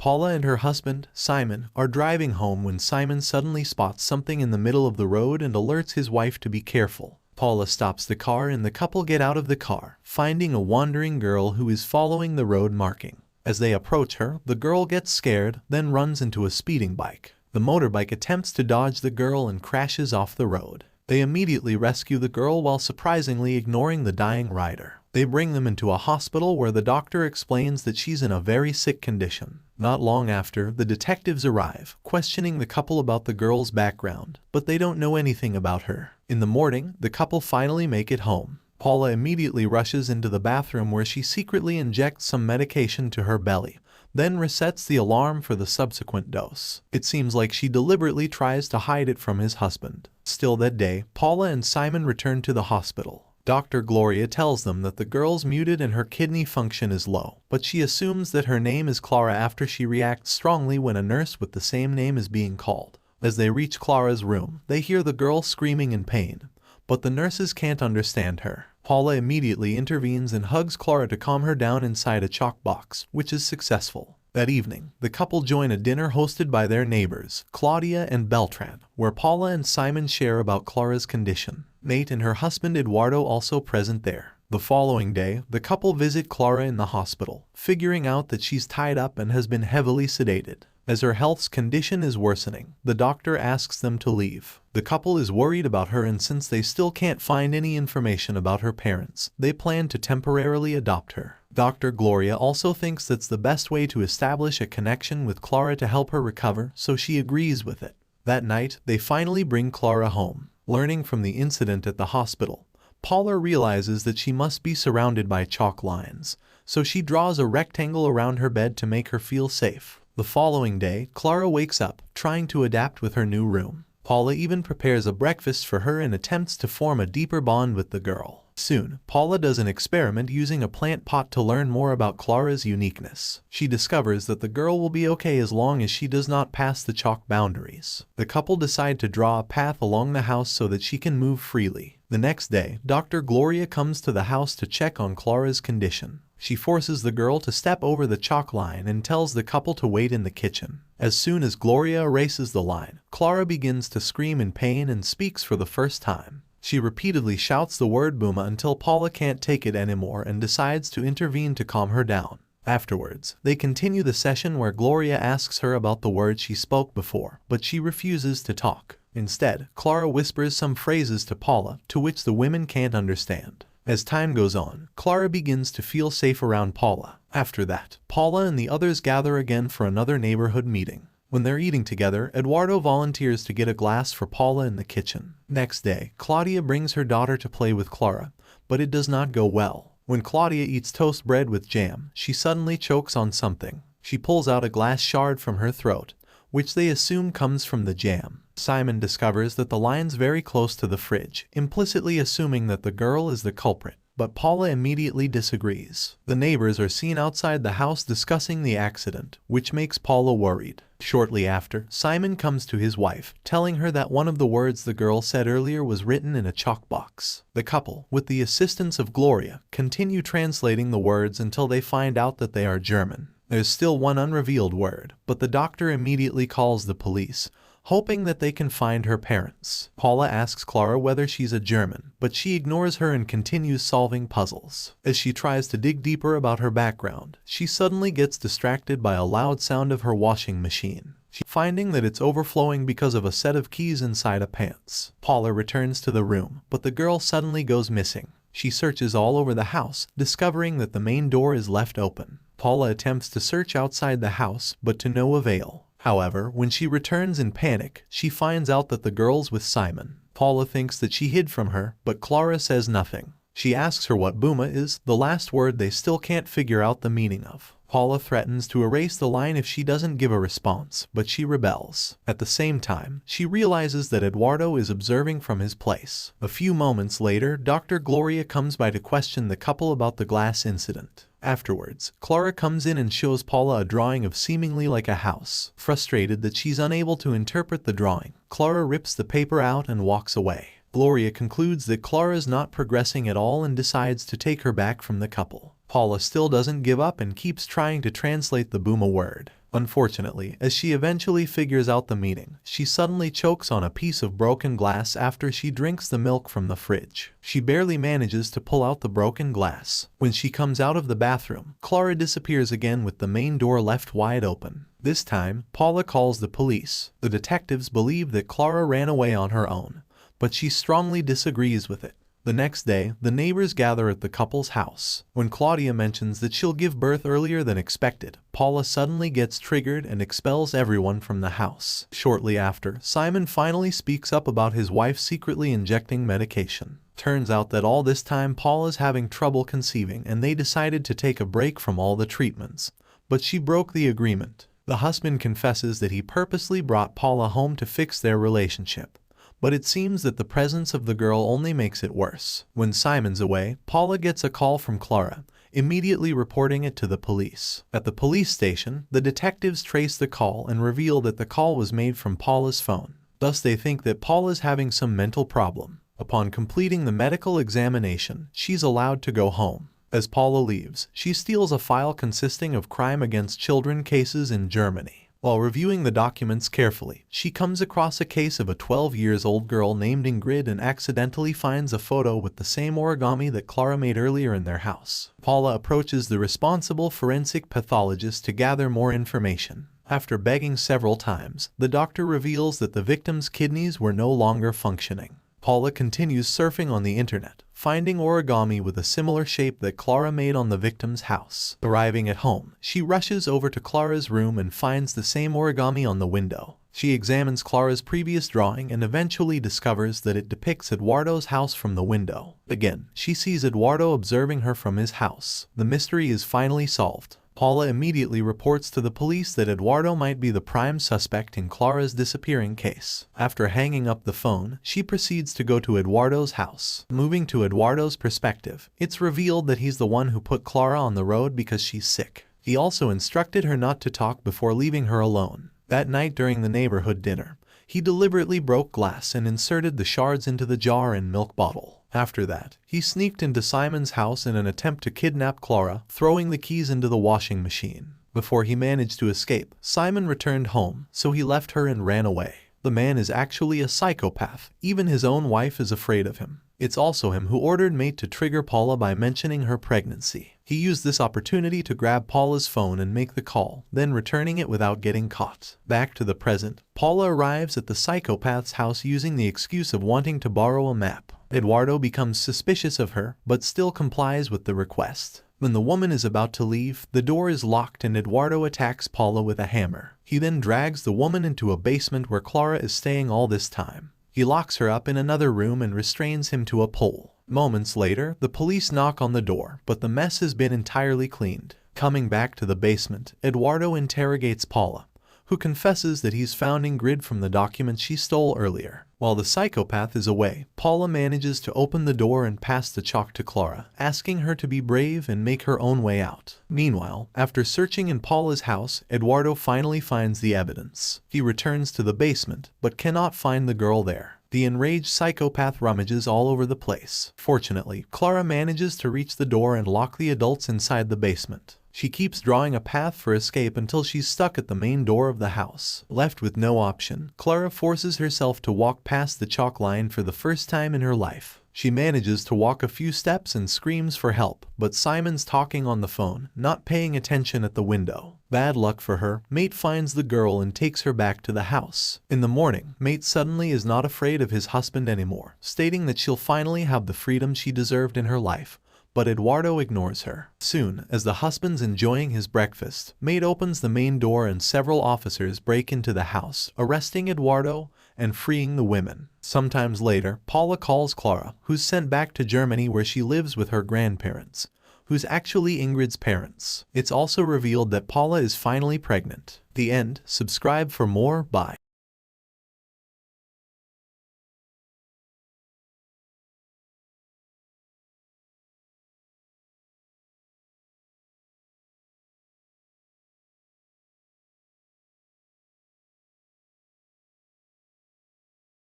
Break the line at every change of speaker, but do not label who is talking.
Paula and her husband, Simon, are driving home when Simon suddenly spots something in the middle of the road and alerts his wife to be careful. Paula stops the car and the couple get out of the car, finding a wandering girl who is following the road marking. As they approach her, the girl gets scared, then runs into a speeding bike. The motorbike attempts to dodge the girl and crashes off the road. They immediately rescue the girl while surprisingly ignoring the dying rider. They bring them into a hospital where the doctor explains that she's in a very sick condition. Not long after, the detectives arrive, questioning the couple about the girl's background, but they don't know anything about her. In the morning, the couple finally make it home. Paula immediately rushes into the bathroom where she secretly injects some medication to her belly, then resets the alarm for the subsequent dose. It seems like she deliberately tries to hide it from his husband. Still that day, Paula and Simon return to the hospital. Dr. Gloria tells them that the girl's muted and her kidney function is low, but she assumes that her name is Clara after she reacts strongly when a nurse with the same name is being called. As they reach Clara's room, they hear the girl screaming in pain, but the nurses can't understand her. Paula immediately intervenes and hugs Clara to calm her down inside a chalk box, which is successful. That evening, the couple join a dinner hosted by their neighbors, Claudia and Beltran, where Paula and Simon share about Clara's condition. Nate and her husband Eduardo also present there. The following day, the couple visit Clara in the hospital, figuring out that she's tied up and has been heavily sedated. As her health's condition is worsening, the doctor asks them to leave. The couple is worried about her, and since they still can't find any information about her parents, they plan to temporarily adopt her. Dr. Gloria also thinks that's the best way to establish a connection with Clara to help her recover, so she agrees with it. That night, they finally bring Clara home. Learning from the incident at the hospital, Paula realizes that she must be surrounded by chalk lines, so she draws a rectangle around her bed to make her feel safe. The following day, Clara wakes up, trying to adapt with her new room. Paula even prepares a breakfast for her and attempts to form a deeper bond with the girl. Soon, Paula does an experiment using a plant pot to learn more about Clara's uniqueness. She discovers that the girl will be okay as long as she does not pass the chalk boundaries. The couple decide to draw a path along the house so that she can move freely. The next day, Dr. Gloria comes to the house to check on Clara's condition. She forces the girl to step over the chalk line and tells the couple to wait in the kitchen. As soon as Gloria erases the line, Clara begins to scream in pain and speaks for the first time. She repeatedly shouts the word Booma until Paula can't take it anymore and decides to intervene to calm her down. Afterwards, they continue the session where Gloria asks her about the words she spoke before, but she refuses to talk. Instead, Clara whispers some phrases to Paula, to which the women can't understand. As time goes on, Clara begins to feel safe around Paula. After that, Paula and the others gather again for another neighborhood meeting. When they're eating together, Eduardo volunteers to get a glass for Paula in the kitchen. Next day, Claudia brings her daughter to play with Clara, but it does not go well. When Claudia eats toast bread with jam, she suddenly chokes on something. She pulls out a glass shard from her throat, which they assume comes from the jam. Simon discovers that the line's very close to the fridge, implicitly assuming that the girl is the culprit. But Paula immediately disagrees. The neighbors are seen outside the house discussing the accident, which makes Paula worried. Shortly after, Simon comes to his wife, telling her that one of the words the girl said earlier was written in a chalk box. The couple, with the assistance of Gloria, continue translating the words until they find out that they are German. There's still one unrevealed word, but the doctor immediately calls the police, hoping that they can find her parents. Paula asks Clara whether she's a German, but she ignores her and continues solving puzzles. As she tries to dig deeper about her background, she suddenly gets distracted by a loud sound of her washing machine. Finding that it's overflowing because of a set of keys inside a pants. Paula returns to the room, but the girl suddenly goes missing. She searches all over the house, discovering that the main door is left open. Paula attempts to search outside the house, but to no avail. However, when she returns in panic, she finds out that the girl's with Simon. Paula thinks that she hid from her, but Clara says nothing. She asks her what Booma is, the last word they still can't figure out the meaning of. Paula threatens to erase the line if she doesn't give a response, but she rebels. At the same time, she realizes that Eduardo is observing from his place. A few moments later, Dr. Gloria comes by to question the couple about the glass incident. Afterwards, Clara comes in and shows Paula a drawing of seemingly like a house. Frustrated that she's unable to interpret the drawing, Clara rips the paper out and walks away. Gloria concludes that Clara is not progressing at all and decides to take her back from the couple. Paula still doesn't give up and keeps trying to translate the Booma word. Unfortunately, as she eventually figures out the meaning, she suddenly chokes on a piece of broken glass after she drinks the milk from the fridge. She barely manages to pull out the broken glass. When she comes out of the bathroom, Clara disappears again with the main door left wide open. This time, Paula calls the police. The detectives believe that Clara ran away on her own, but she strongly disagrees with it. The next day, the neighbors gather at the couple's house. When Claudia mentions that she'll give birth earlier than expected, Paula suddenly gets triggered and expels everyone from the house. Shortly after, Simon finally speaks up about his wife secretly injecting medication. Turns out that all this time Paula's having trouble conceiving and they decided to take a break from all the treatments. But she broke the agreement. The husband confesses that he purposely brought Paula home to fix their relationship. But it seems that the presence of the girl only makes it worse. When Simon's away, Paula gets a call from Clara, immediately reporting it to the police. At the police station, the detectives trace the call and reveal that the call was made from Paula's phone. Thus they think that Paula's having some mental problem. Upon completing the medical examination, she's allowed to go home. As Paula leaves, she steals a file consisting of crime against children cases in Germany. While reviewing the documents carefully, she comes across a case of a 12-year-old girl named Ingrid and accidentally finds a photo with the same origami that Clara made earlier in their house. Paula approaches the responsible forensic pathologist to gather more information. After begging several times, the doctor reveals that the victim's kidneys were no longer functioning. Paula continues surfing on the internet, finding origami with a similar shape that Clara made on the victim's house. Arriving at home, she rushes over to Clara's room and finds the same origami on the window. She examines Clara's previous drawing and eventually discovers that it depicts Eduardo's house from the window. Again, she sees Eduardo observing her from his house. The mystery is finally solved. Paula immediately reports to the police that Eduardo might be the prime suspect in Clara's disappearing case. After hanging up the phone, she proceeds to go to Eduardo's house. Moving to Eduardo's perspective, it's revealed that he's the one who put Clara on the road because she's sick. He also instructed her not to talk before leaving her alone. That night during the neighborhood dinner, he deliberately broke glass and inserted the shards into the jar and milk bottle. After that, he sneaked into Simon's house in an attempt to kidnap Clara, throwing the keys into the washing machine. Before he managed to escape, Simon returned home, so he left her and ran away. The man is actually a psychopath. Even his own wife is afraid of him. It's also him who ordered Mate to trigger Paula by mentioning her pregnancy. He used this opportunity to grab Paula's phone and make the call, then returning it without getting caught. Back to the present, Paula arrives at the psychopath's house using the excuse of wanting to borrow a map. Eduardo becomes suspicious of her, but still complies with the request. When the woman is about to leave, the door is locked and Eduardo attacks Paula with a hammer. He then drags the woman into a basement where Clara is staying all this time. He locks her up in another room and restrains him to a pole. Moments later, the police knock on the door, but the mess has been entirely cleaned. Coming back to the basement, Eduardo interrogates Paula, who confesses that he's found Ingrid from the documents she stole earlier. While the psychopath is away, Paula manages to open the door and pass the chalk to Clara, asking her to be brave and make her own way out. Meanwhile, after searching in Paula's house, Eduardo finally finds the evidence. He returns to the basement, but cannot find the girl there. The enraged psychopath rummages all over the place. Fortunately, Clara manages to reach the door and lock the adults inside the basement. She keeps drawing a path for escape until she's stuck at the main door of the house. Left with no option, Clara forces herself to walk past the chalk line for the first time in her life. She manages to walk a few steps and screams for help, but Simon's talking on the phone, not paying attention at the window. Bad luck for her, Mate finds the girl and takes her back to the house. In the morning, Mate suddenly is not afraid of his husband anymore, stating that she'll finally have the freedom she deserved in her life. But Eduardo ignores her. Soon, as the husband's enjoying his breakfast, Mate opens the main door and several officers break into the house, arresting Eduardo and freeing the women. Sometimes later, Paula calls Clara, who's sent back to Germany where she lives with her grandparents, who's actually Ingrid's parents. It's also revealed that Paula is finally pregnant. The end. Subscribe for more. Bye.